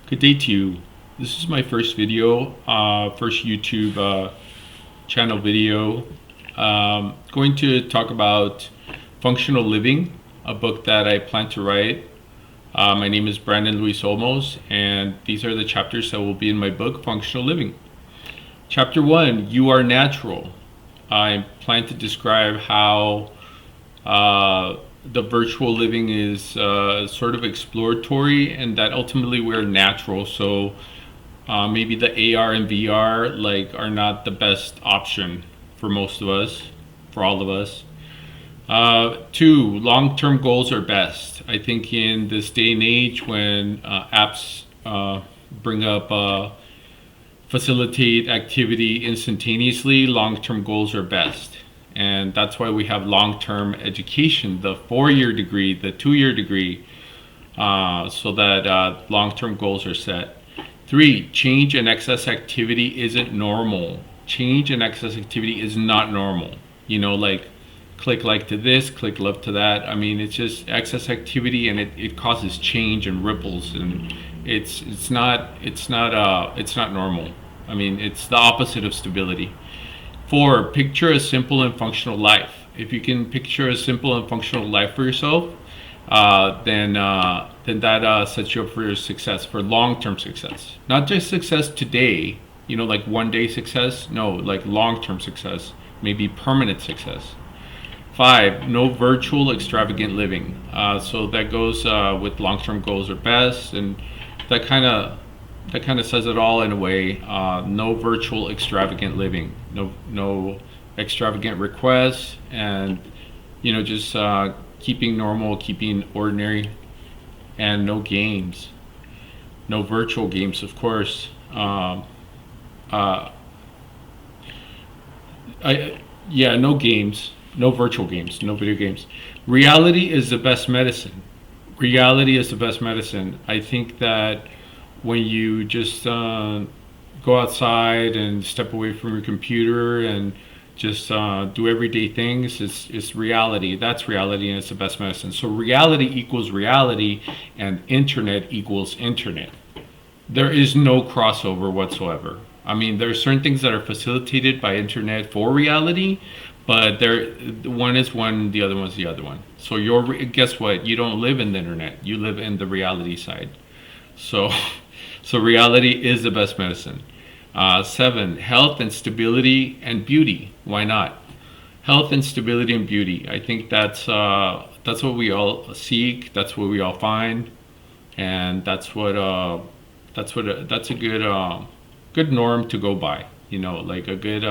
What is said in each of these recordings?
Good day to you. This is my first video, first YouTube channel video. Going to talk about Functional Living, a book that I plan to write. My name is Brandon Luis Olmos, and these are the chapters that will be in my book, Functional Living. Chapter 1, You Are Natural. I plan to describe how the virtual living is sort of exploratory, and that ultimately we're natural. So maybe the AR and VR are not the best option for most of us, for all of us. 2, long-term goals are best. I think in this day and age when apps bring up facilitate activity instantaneously, long-term goals are best. And that's why we have long-term education, the 4-year degree, the 2-year degree, so that long-term goals are set. 3, change and excess activity isn't normal. Change and excess activity is not normal. Like click like to this, click love to that. I mean, it's just excess activity, and it causes change and ripples, and it's not normal. I mean, it's the opposite of stability. 4, picture a simple and functional life. If you can picture a simple and functional life for yourself, then that sets you up for success, for long-term success. Not just success today, like one-day success. No, like long-term success, maybe permanent success. 5, no virtual extravagant living. So that goes with long-term goals are best, and that kind of says it all in a way. No virtual extravagant living, no extravagant requests, and just keeping normal, keeping ordinary, and no games, no virtual games, of course. No games, no virtual games, no video games. Reality is the best medicine. Reality is the best medicine. I think that when you just go outside and step away from your computer and just do everyday things, it's reality. That's reality, and it's the best medicine. So reality equals reality, and internet equals internet. There is no crossover whatsoever. I mean, there are certain things that are facilitated by internet for reality, but one is one, the other one's the other one. So guess what? You don't live in the internet. You live in the reality side. So reality is the best medicine. 7, health and stability and beauty. Why not? Health and stability and beauty. I think that's what we all seek. That's what we all find, and that's a good norm to go by. Like a good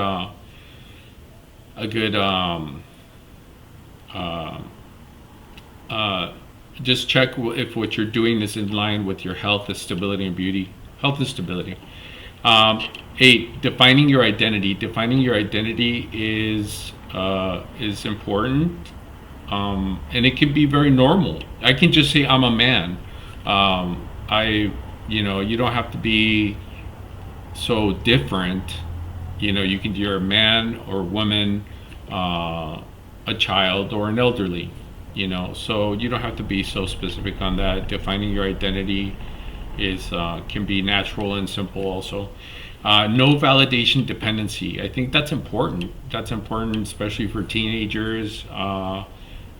just check if what you're doing is in line with your health and stability and beauty. Health and stability. 8, defining your identity. Defining your identity is important, and it can be very normal. I can just say I'm a man. You don't have to be so different. You're a man or woman, a child or an elderly. So you don't have to be so specific on that. Defining your identity can be natural and simple also. No validation dependency. I think that's important. That's important, especially for teenagers,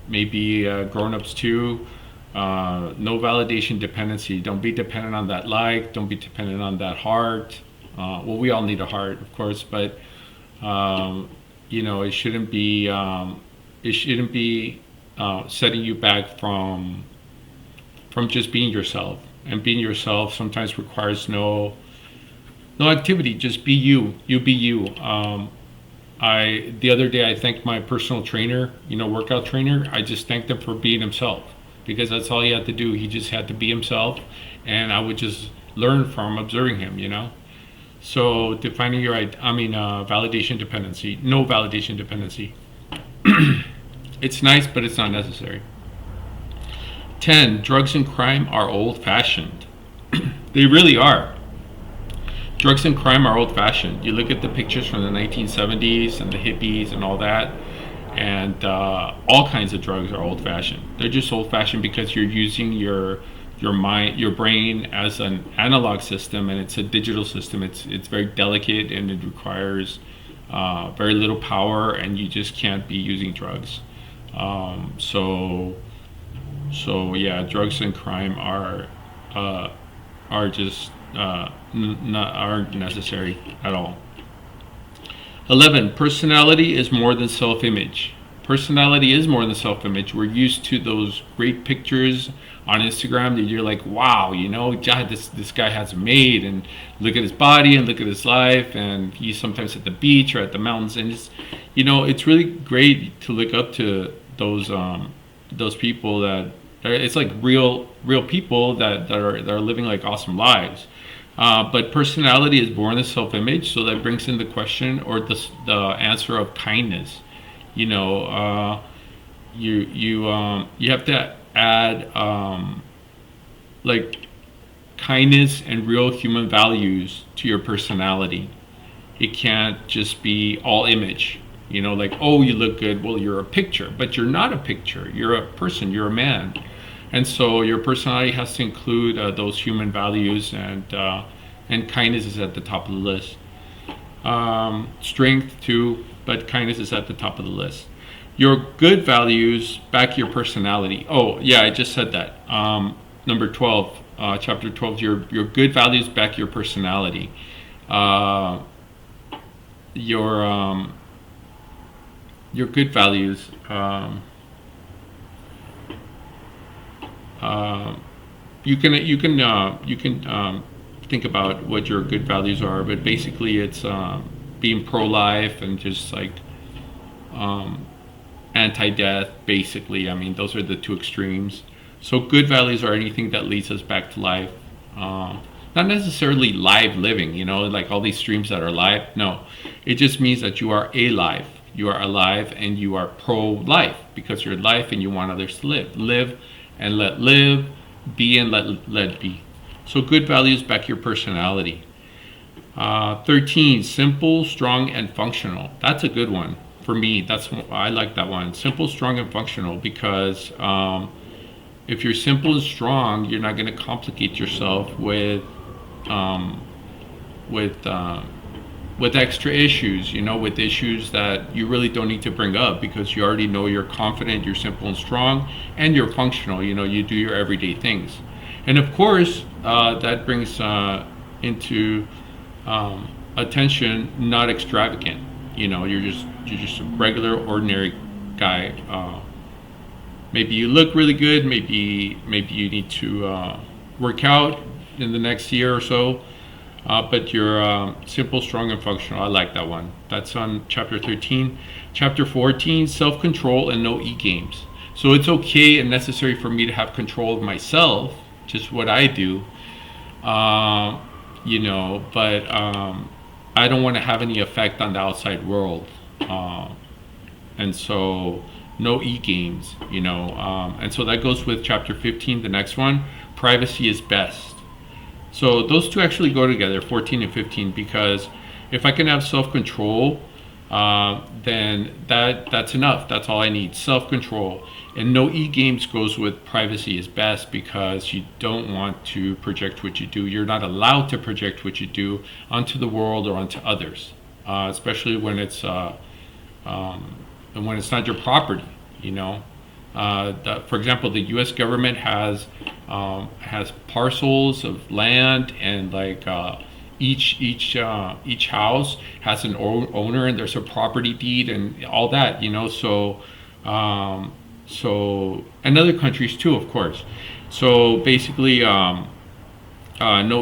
maybe grown-ups too. No validation dependency. Don't be dependent on that like. Don't be dependent on that heart. Well, we all need a heart, of course, but it shouldn't be. Setting you back from just being yourself. And being yourself sometimes requires no activity. Just be you. You be you. The other day I thanked my personal trainer, workout trainer. I just thanked him for being himself, because that's all he had to do. He just had to be himself, and I would just learn from observing him. So defining validation dependency. No validation dependency. It's nice, but it's not necessary. 10, drugs and crime are old-fashioned. They really are. Drugs and crime are old-fashioned. You look at the pictures from the 1970s and the hippies and all that, and all kinds of drugs are old-fashioned. They're just old-fashioned because you're using your your mind, your brain as an analog system, and it's a digital system. It's very delicate, and it requires very little power, and you just can't be using drugs. So yeah, drugs and crime are just not aren't necessary at all. 11. Personality is more than self-image. Personality is more than self-image. We're used to those great pictures on Instagram that you're like, wow, God, this guy has it made, and look at his body and look at his life, and he's sometimes at the beach or at the mountains, and it's really great to look up to those people that it's like real people that are living like awesome lives. But personality is born as self-image, so that brings in the question or the answer of kindness. You have to add like kindness and real human values to your personality. It can't just be all image. Like, oh, you look good. Well, you're a picture, but you're not a picture. You're a person. You're a man. And so your personality has to include those human values, and kindness is at the top of the list. Strength too, but kindness is at the top of the list. Your good values back your personality. Oh yeah, I just said that. Number 12, chapter 12. Your good values back your personality. Your good values. You can think about what your good values are, but basically it's being pro-life and just like anti-death. Basically, I mean, those are the two extremes. So good values are anything that leads us back to life. Not necessarily live living, like all these streams that are live. No, it just means that you are alive. You are alive and you are pro-life because you're life and you want others to live. Live and let live, be and let be. So good values back your personality. 13, simple, strong, and functional. That's a good one for me. I like that one. Simple, strong, and functional because if you're simple and strong, you're not going to complicate yourself with extra issues, with issues that you really don't need to bring up because you already know you're confident, you're simple and strong, and you're functional. You do your everyday things. And of course, that brings into attention, not extravagant. You're just a regular, ordinary guy. Maybe you look really good. Maybe you need to work out in the next year or so. But you're simple, strong, and functional. I like that one. That's on chapter 13. Chapter 14, self-control and no e-games. So it's okay and necessary for me to have control of myself, just what I do, but I don't want to have any effect on the outside world. And so no e-games, and so that goes with chapter 15, the next one, privacy is best. So those two actually go together, 14 and 15, because if I can have self-control, then that's enough. That's all I need, self-control. And no e-games goes with privacy is best because you don't want to project what you do. You're not allowed to project what you do onto the world or onto others, especially when it's not your property. For example, the U.S. government has parcels of land, and like each house has an owner, and there's a property deed and all that. So and other countries too, of course. So basically, no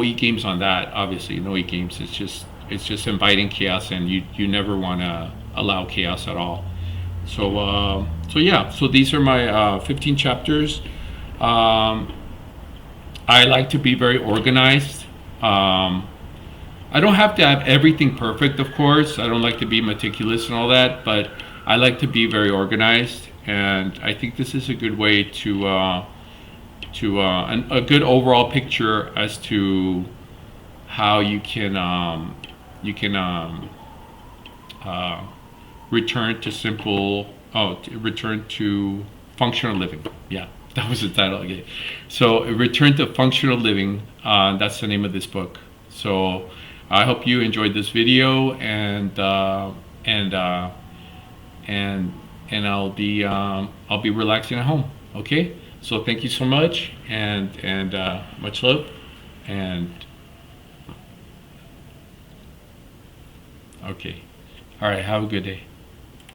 e-games on that. Obviously, no e-games. It's just inviting chaos, and you never want to allow chaos at all. So yeah. So these are my 15 chapters. I like to be very organized. I don't have to have everything perfect, of course. I don't like to be meticulous and all that, but I like to be very organized. And I think this is a good way to a good overall picture as to how you can return to functional living. Yeah, That was the title. Okay. So, Return to Functional Living. That's the name of this book. So, I hope you enjoyed this video, and and I'll be relaxing at home. Okay. So, thank you so much, and much love, and okay. All right. Have a good day.